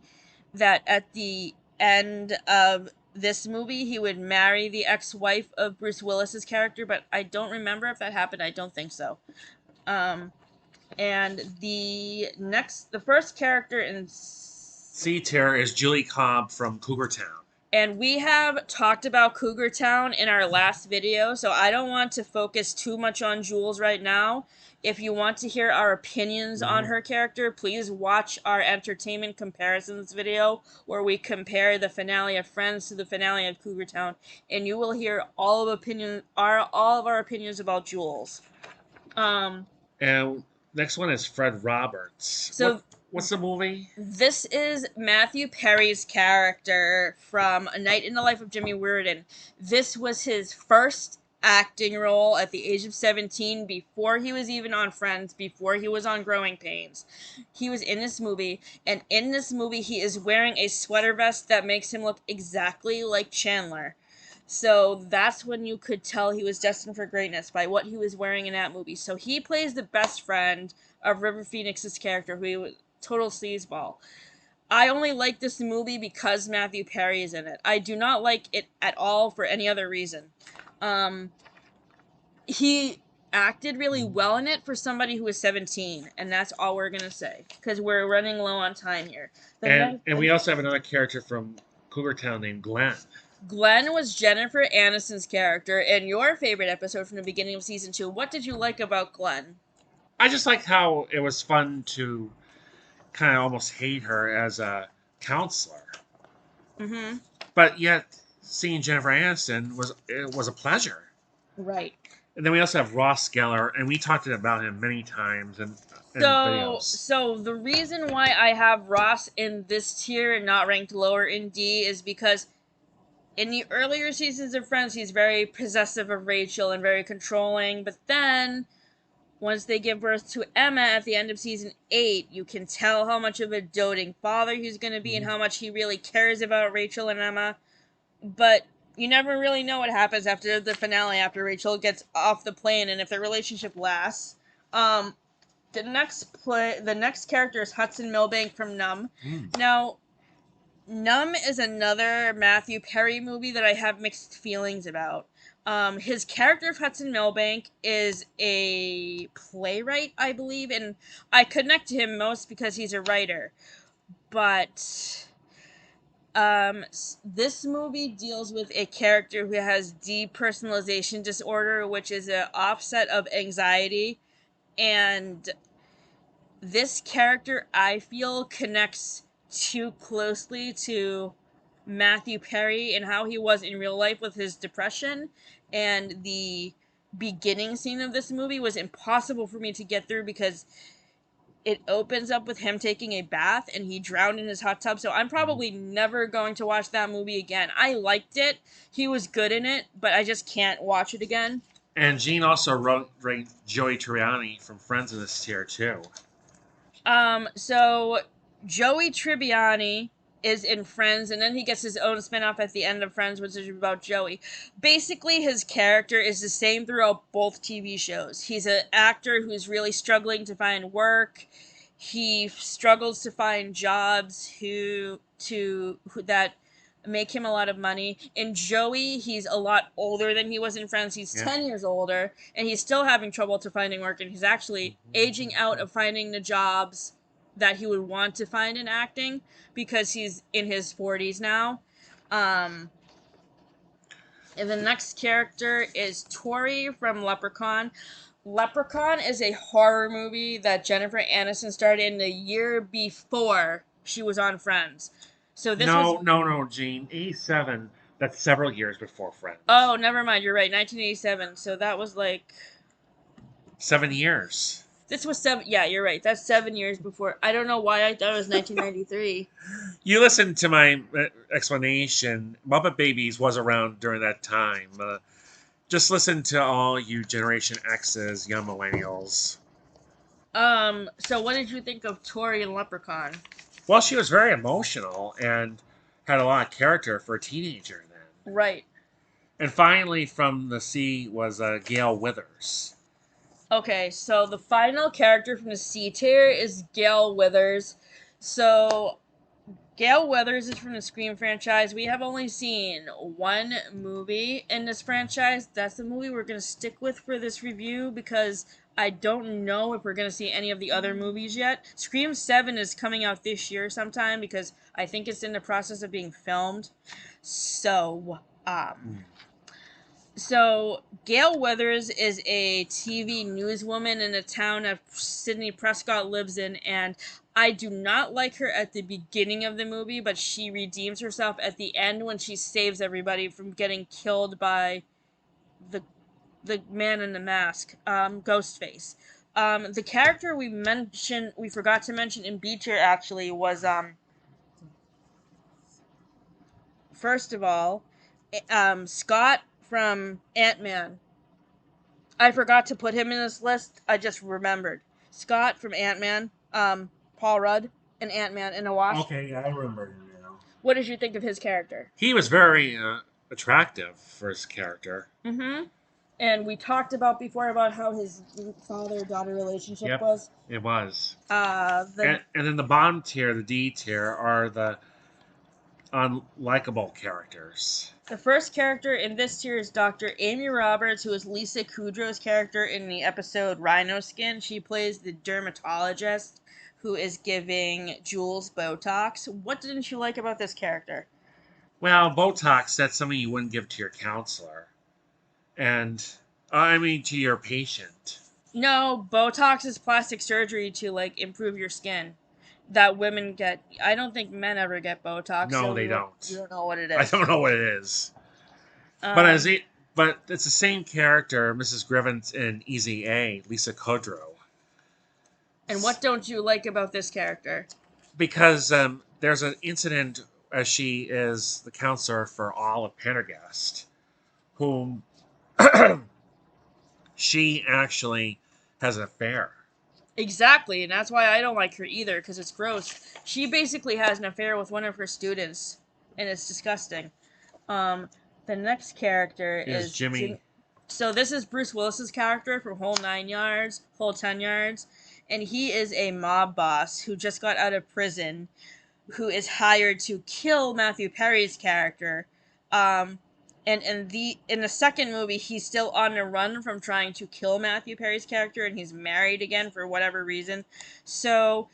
[SPEAKER 2] that at the end of this movie he would marry the ex-wife of Bruce Willis's character, but I don't remember if that happened. I don't think so. Um, and the first character in
[SPEAKER 1] C tier is Julie Cobb from Cougar Town.
[SPEAKER 2] and we have talked about Cougar Town in our last video, so I don't want to focus too much on Jules right now. If you want to hear our opinions on
[SPEAKER 1] Mm-hmm.
[SPEAKER 2] her character, please watch our entertainment comparisons video where we compare the finale of Friends to the finale of Cougar Town, and you will hear all of our opinions about Jules. Um,
[SPEAKER 1] And next one is Fred Roberts.
[SPEAKER 2] so
[SPEAKER 1] What's the movie?
[SPEAKER 2] this is Matthew Perry's character from A Night in the Life of Jimmy Reardon. This was his first acting role at the age of 17, before he was even on Friends, before he was on Growing Pains. He was in this movie, and in this movie he is wearing a sweater vest that makes him look exactly like Chandler. So that's when you could tell he was destined for greatness, by what he was wearing in that movie. So he plays the best friend of River Phoenix's character, who he was total sleazeball. I only like this movie because Matthew Perry is in it. I do not like it at all for any other reason. Um, he acted really well in it for somebody who was 17, and that's all we're gonna say because we're running low on time here.
[SPEAKER 1] And we also have another character from Cougar Town named Glenn.
[SPEAKER 2] Glenn was Jennifer Aniston's character in your favorite episode from the beginning of season 2. What did you like about Glenn?
[SPEAKER 1] I just liked how it was fun to kind of almost hate her as a counselor,
[SPEAKER 2] Mm-hmm.
[SPEAKER 1] but yet seeing Jennifer Aniston was a pleasure.
[SPEAKER 2] Right.
[SPEAKER 1] And then we also have Ross Geller, and we talked about him many times in videos.
[SPEAKER 2] So the reason why I have Ross in this tier and not ranked lower in D is because in the earlier seasons of Friends, he's very possessive of Rachel and very controlling. But then, once they give birth to Emma at the end of season 8, you can tell how much of a doting father he's going to be and
[SPEAKER 1] Mhm.
[SPEAKER 2] how much he really cares about Rachel and Emma. But you never really know what happens after the finale, after Rachel gets off the plane and if their relationship lasts. Um, the next character is Hudson Milbank from Numb.
[SPEAKER 1] Mm.
[SPEAKER 2] Now, Numb is another Matthew Perry movie that I have mixed feelings about. His character of Hudson Milbank is a playwright, I believe, and I connect to him most because he's a writer. But this movie deals with a character who has depersonalization disorder, which is an offset of anxiety, and this character I feel connects too closely to Matthew Perry and how he was in real life with his depression, and the beginning scene of this movie was impossible for me to get through because it opens up with him taking a bath and he drowned in his hot tub. So I'm probably never going to watch that movie again. I liked it. He was good in it, but I just can't watch it again.
[SPEAKER 1] And Gene also ranked Joey Tribbiani from Friends in this tier too.
[SPEAKER 2] So Joey Tribbiani is in Friends, and then he gets his own spinoff at the end of Friends, which is about Joey. Basically, his character is the same throughout both TV shows. He's an actor who's really struggling to find work. He struggles to find jobs who that make him a lot of money. In Joey, he's a lot older than he was in Friends. He's
[SPEAKER 1] Yeah.
[SPEAKER 2] 10 years older, and he's still having trouble to finding work, and he's actually aging out of finding the jobs that he would want to find in acting because he's in his 40s now. And the next character is Tori from Leprechaun. Leprechaun is a horror movie that Jennifer Aniston starred in the year before she was on Friends. So this was.
[SPEAKER 1] No, Gene. 87. That's several years before Friends.
[SPEAKER 2] Oh, never mind. You're right. 1987. So that was like.
[SPEAKER 1] 7 years.
[SPEAKER 2] This was 7. Yeah, you're right. That's 7 years before. I don't know why I thought it was 1993.
[SPEAKER 1] You listened to my explanation. Muppet Babies was around during that time. Just listen to all you Generation X's, young millennials.
[SPEAKER 2] So what did you think of Tori and Leprechaun?
[SPEAKER 1] Well, she was very emotional and had a lot of character for a teenager then.
[SPEAKER 2] Right.
[SPEAKER 1] And finally, from the sea was Gail Withers.
[SPEAKER 2] Okay, so the final character from the C tier is Gail Withers. So Gail Weathers is from the Scream franchise. We have only seen one movie in this franchise. That's the movie we're going to stick with for this review because I don't know if we're going to see any of the other movies yet. Scream 7 is coming out this year sometime because I think it's in the process of being filmed. So Gail Weathers is a TV newswoman in a town that Sidney Prescott lives in, and I do not like her at the beginning of the movie, but she redeems herself at the end when she saves everybody from getting killed by the man in the mask, Ghostface. The character we forgot to mention in B tier actually was first of all, Scott from Ant-Man. I forgot to put him in this list. I just remembered. Scott from Ant-Man, Paul Rudd, and Ant-Man in a Wasp.
[SPEAKER 1] Okay, yeah, I remember him now.
[SPEAKER 2] What did you think of his character?
[SPEAKER 1] He was very attractive for his character.
[SPEAKER 2] Mm-hmm. And we talked about before about how his father-daughter relationship was.
[SPEAKER 1] It was.
[SPEAKER 2] And
[SPEAKER 1] then the bottom tier, the D tier, are the unlikable characters.
[SPEAKER 2] The first character in this tier is Dr. Amy Roberts, who is Lisa Kudrow's character in the episode Rhino Skin. She plays the dermatologist who is giving Jules Botox. What didn't you like about this character?
[SPEAKER 1] Well, Botox, that's something you wouldn't give to your counselor. And, to your patient.
[SPEAKER 2] No, Botox is plastic surgery to, improve your skin. That women get. I don't think men ever get Botox.
[SPEAKER 1] No, they don't.
[SPEAKER 2] You don't know what it is.
[SPEAKER 1] I don't know what it is. But it's the same character, Mrs. Grivens in Easy A, Lisa Kudrow.
[SPEAKER 2] And what don't you like about this character?
[SPEAKER 1] Because there's an incident as she is the counselor for Olive Pendergast, whom she actually has an affair.
[SPEAKER 2] Exactly, and that's why I don't like her either, because it's gross. She basically has an affair with one of her students, and it's disgusting. The next character is
[SPEAKER 1] Jimmy.
[SPEAKER 2] So this is Bruce Willis's character from Whole 9 Yards, Whole 10 Yards, and he is a mob boss who just got out of prison, who is hired to kill Matthew Perry's character. And in the second movie, he's still on the run from trying to kill Matthew Perry's character, and he's married again for whatever reason. So,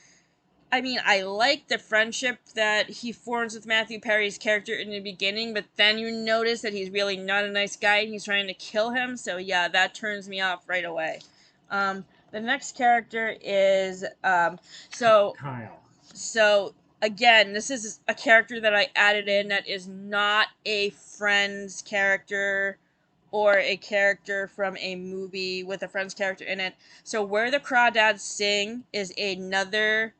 [SPEAKER 2] I like the friendship that he forms with Matthew Perry's character in the beginning, but then you notice that he's really not a nice guy and he's trying to kill him. So yeah, that turns me off right away. The next character is
[SPEAKER 1] Kyle.
[SPEAKER 2] So again, this is a character that I added in that is not a Friends character or a character from a movie with a Friends character in it. So Where the Crawdads Sing is another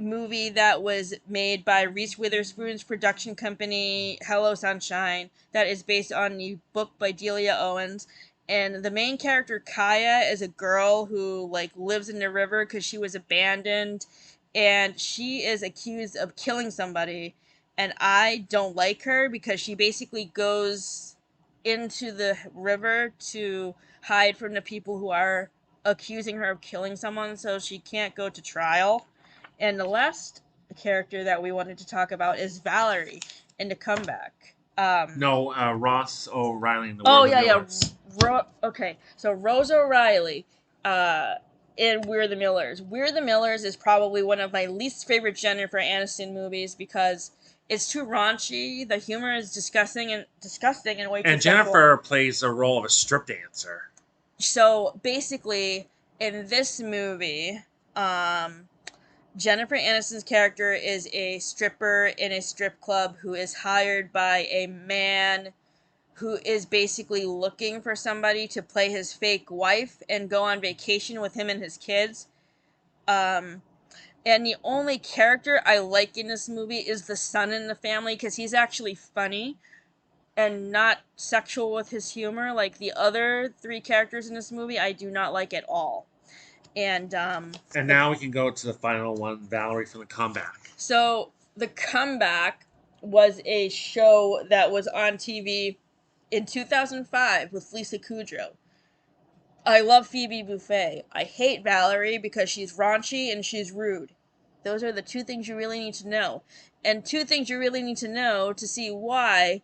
[SPEAKER 2] movie that was made by Reese Witherspoon's production company, Hello Sunshine, that is based on the book by Delia Owens. And the main character, Kaya, is a girl who lives in the river because she was abandoned and she is accused of killing somebody, and I don't like her because she basically goes into the river to hide from the people who are accusing her of killing someone so she can't go to trial. And the last character that we wanted to talk about is Valerie in the comeback.
[SPEAKER 1] No, Ross O'Reilly and the We're
[SPEAKER 2] Oh
[SPEAKER 1] the
[SPEAKER 2] yeah, yeah.
[SPEAKER 1] Millers.
[SPEAKER 2] Okay, so Rose O'Reilly, uh, in We're the Millers. We're the Millers is probably one of my least favorite Jennifer Aniston movies because it's too raunchy. The humor is disgusting and way too
[SPEAKER 1] And
[SPEAKER 2] sexual.
[SPEAKER 1] Jennifer plays the role of a strip dancer.
[SPEAKER 2] So basically, in this movie, um, Jennifer Aniston's character is a stripper in a strip club who is hired by a man who is basically looking for somebody to play his fake wife and go on vacation with him and his kids. Um, and the only character I like in this movie is the son in the family because he's actually funny and not sexual with his humor. Like the other three characters in this movie, I do not like at all. And
[SPEAKER 1] And now we can go to the final one, Valerie from the comeback.
[SPEAKER 2] so the comeback was a show that was on TV in 2005 with Lisa Kudrow. I love Phoebe Buffay. I hate Valerie because she's raunchy and she's rude. Those are the two things you really need to know. And two things you really need to know to see why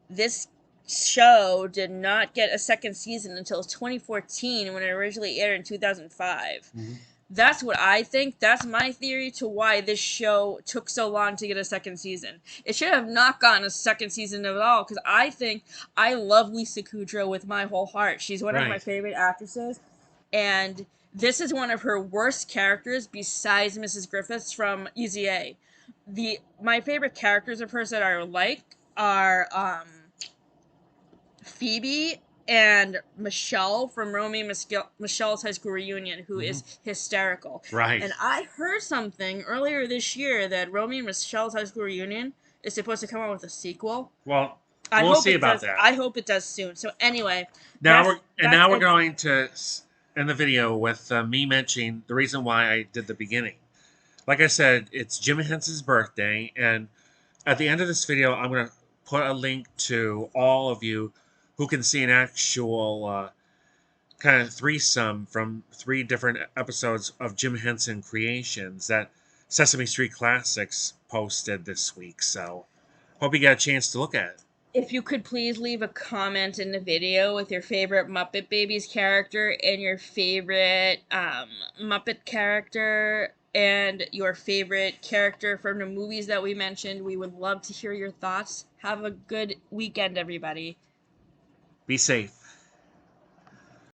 [SPEAKER 2] this show did not get a second season until 2014 when it originally aired in 2005.
[SPEAKER 1] Mm-hmm.
[SPEAKER 2] That's what I think. That's my theory to why this show took so long to get a second season. It should have not gotten a second season at all because I think I love Lisa Kudrow with my whole heart. She's one of my
[SPEAKER 1] Right.
[SPEAKER 2] favorite actresses, and this is one of her worst characters besides Mrs. Griffiths from Easy A. The my favorite characters of hers that I like are Phoebe and Michelle from Romeo and Michelle's High School Reunion, who
[SPEAKER 1] Mm-hmm.
[SPEAKER 2] is hysterical.
[SPEAKER 1] Right.
[SPEAKER 2] And I heard something earlier this year that Romeo and Michelle's High School Reunion is supposed to come out with a sequel.
[SPEAKER 1] Well,
[SPEAKER 2] I
[SPEAKER 1] we'll
[SPEAKER 2] hope
[SPEAKER 1] see
[SPEAKER 2] it
[SPEAKER 1] about
[SPEAKER 2] does.
[SPEAKER 1] that.
[SPEAKER 2] I hope it does soon. So anyway,
[SPEAKER 1] Now
[SPEAKER 2] that's
[SPEAKER 1] we're
[SPEAKER 2] it.
[SPEAKER 1] going to end the video with me mentioning the reason why I did the beginning. Like I said, it's Jim Henson's birthday, and at the end of this video, I'm going to put a link to all of you who can see an actual kind of threesome from 3 different episodes of Jim Henson Creations that Sesame Street Classics posted this week. So, hope you got a chance to look at it.
[SPEAKER 2] If you could please leave a comment in the video with your favorite Muppet Babies character and your favorite Muppet character and your favorite character from the movies that we mentioned. We would love to hear your thoughts. Have a good weekend, everybody.
[SPEAKER 1] Be safe.